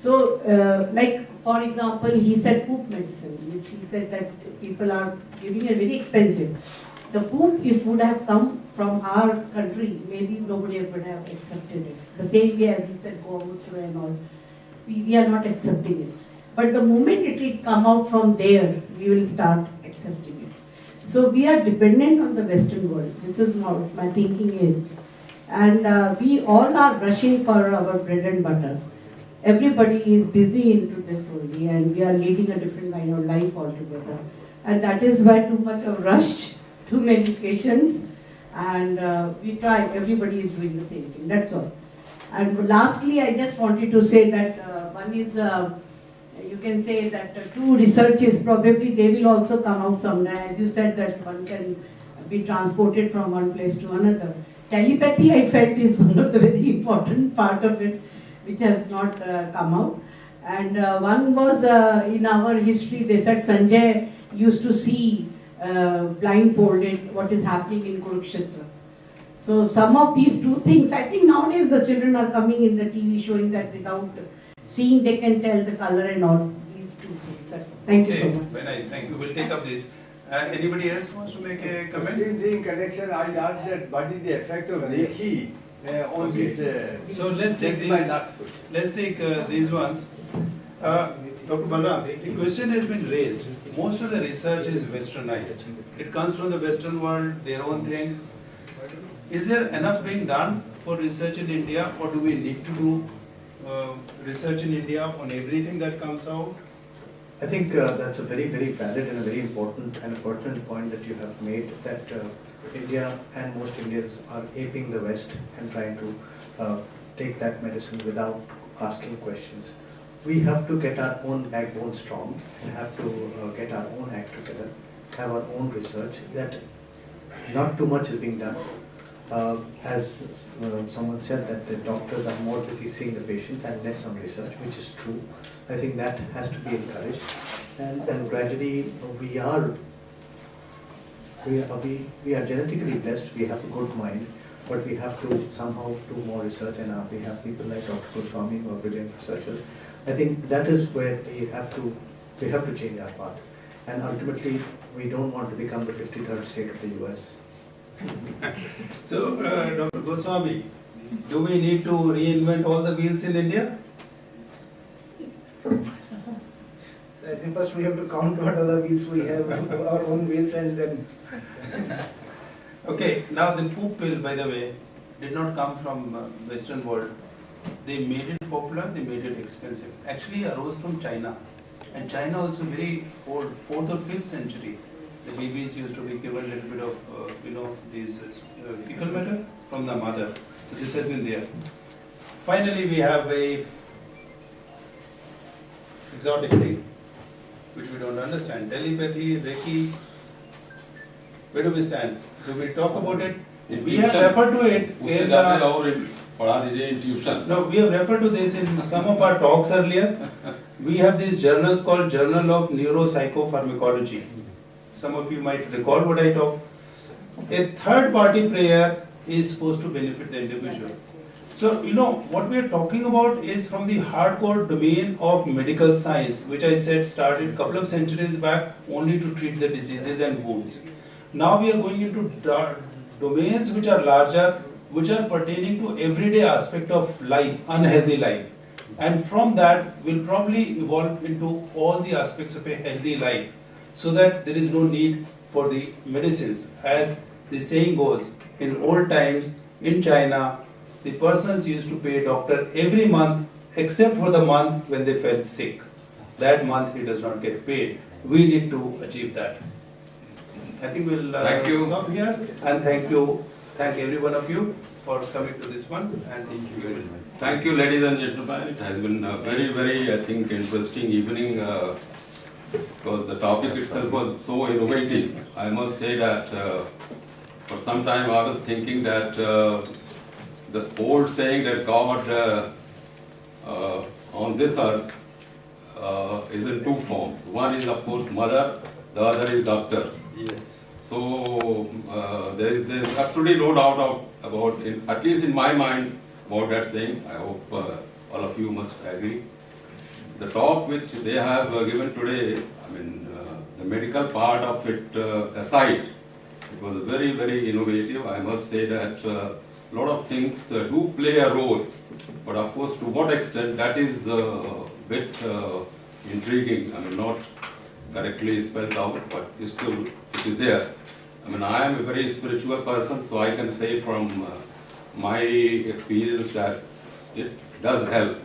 So, like for example, he said poop medicine, which he said that people are giving it very expensive. The poop, if would have come from our country, maybe nobody would have accepted it. The same way as he said, Gomutra and all, we are not accepting it. But the moment it will come out from there, we will start accepting it. So we are dependent on the Western world. This is what my thinking is. And we all are rushing for our bread and butter. Everybody is busy into this only, and we are leading a different kind of life altogether. And that is why too much of rush, too many patients, and we try, everybody is doing the same thing, that's all. And lastly, I just wanted to say that one is, you can say that two researches, probably they will also come out someday. As you said that one can be transported from one place to another. Telepathy, I felt, is one of the very important part of it, which has not come out. And one was in our history, they said Sanjay used to see blindfolded what is happening in Kurukshetra. So some of these two things, I think nowadays the children are coming in the TV showing that without seeing they can tell the color and all these two things. That's all. Thank you so much. Very nice, thank you. We'll take up this. Anybody else wants to make a comment? Same thing, connection, I asked that what is the effect of Reiki on this? So let's take these. Let's take these ones. Dr. Balram, the question has been raised. Most of the research is westernized. It comes from the Western world, their own things. Is there enough being done for research in India, or do we need to do research in India on everything that comes out? I think that's a very, very valid and a very important and pertinent point that you have made, that India and most Indians are aping the West and trying to take that medicine without asking questions. We have to get our own backbone strong and have to get our own act together, have our own research. That not too much is being done. As someone said, that the doctors are more busy seeing the patients and less on research, which is true. I think that has to be encouraged, and gradually we are genetically blessed. We have a good mind, but we have to somehow do more research, and we have people like Dr. Goswami who are brilliant researchers. I think that is where we have to change our path, and ultimately we don't want to become the 53rd state of the US. So, Dr. Goswami, do we need to reinvent all the wheels in India? I think first we have to count what other wheels we have, our own wheels, and then... Okay, now the poop pill, by the way, did not come from Western world. They made it popular, they made it expensive. Actually arose from China. And China also very old, 4th or 5th century. The babies used to be given a little bit of, these fecal matter from the mother. So this has been there. Finally, we have a exotic thing, which we don't understand. Telepathy, Reiki. Where do we stand? Do we talk about it? We have referred to it in No, we have referred to this in some of our talks earlier. We have these journals called Journal of Neuropsychopharmacology. Some of you might recall what I talked. A third party prayer is supposed to benefit the individual. So, what we are talking about is from the hardcore domain of medical science, which I said started a couple of centuries back only to treat the diseases and wounds. Now we are going into domains which are larger, which are pertaining to everyday aspect of life, unhealthy life. And from that will probably evolve into all the aspects of a healthy life, so that there is no need for the medicines. As the saying goes, in old times in China, the persons used to pay doctor every month except for the month when they felt sick. That month he does not get paid. We need to achieve that. I think we'll stop here, and thank every one of you for coming to this one, and thank you very much. Thank you, ladies and gentlemen. It has been a very, very, I think, interesting evening, because the topic itself was so innovative. I must say that for some time I was thinking that the old saying that God on this earth is in two forms. One is, of course, mother, the other is doctors. Yes. So there is absolutely no doubt about it, at least in my mind, about that saying. I hope all of you must agree. the talk which they have given today, I mean, the medical part of it aside, it was very, very innovative. I must say that a lot of things do play a role, but of course, to what extent, that is a bit intriguing. I mean, not correctly spelled out, but still it is there. I mean, I am a very spiritual person, so I can say from my experience that it does help.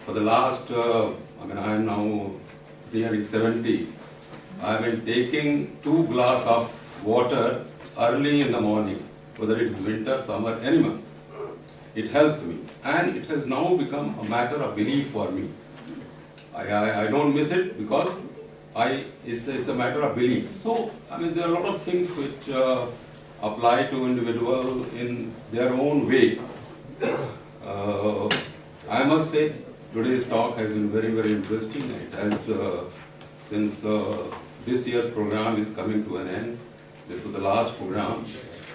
For the last, I mean, I am now nearing 70. I have been taking 2 glasses of water early in the morning, whether it is winter, summer, any month. It helps me, and it has now become a matter of belief for me. I don't miss it because it's a matter of belief. So, I mean, there are a lot of things which apply to individual in their own way. I must say, today's talk has been very, very interesting. It has, since this year's program is coming to an end, this was the last program.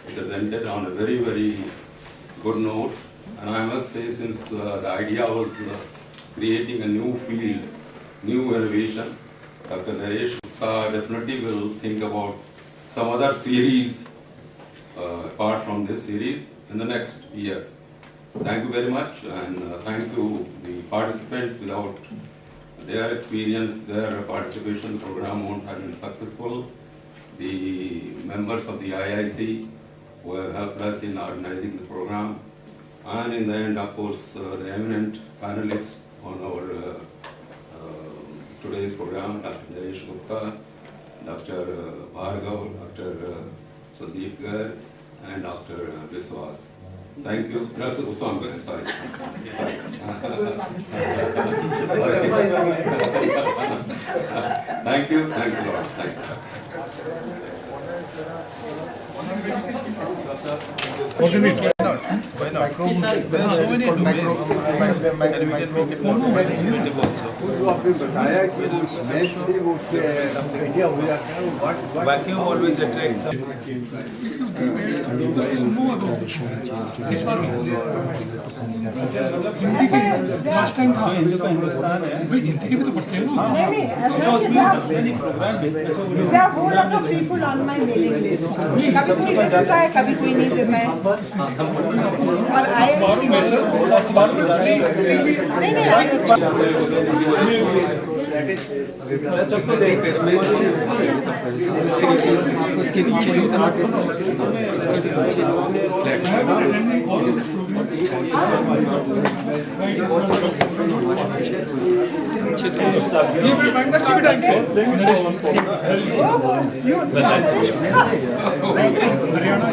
It has ended on a very, very good note. And I must say, since the idea was creating a new field, new innovation, Dr. Naresh Gupta definitely will think about some other series apart from this series in the next year. Thank you very much, and thank you the participants. Without their experience, their participation, the program won't have been successful. The members of the IIC who have helped us in organizing the program, and in the end, of course, the eminent panelists on our today's program, Dr. Naresh Gupta, Dr. Bhargav, Dr. Sandeep Garg, and Dr. Biswas. Thank you. Dr. Usman, sorry. Thank you. Thanks a lot. Thank you. Why not? There are so many domains, and we can make it more participative also. Vacuum always attracts some. Last time था हिंदी का हिंदुस्तान है। भाई हिंदी के भी तो पढ़ते हैं लोग नहीं ऐसा नहीं programme there are whole lot of people on my mailing list कभी कोई दे देता है कभी कोई नहीं देता है और IIC उसके नीचे जो था उसके नीचे जो फ्लैट ये रिमाइंडर से भी टाइम से हरियाणा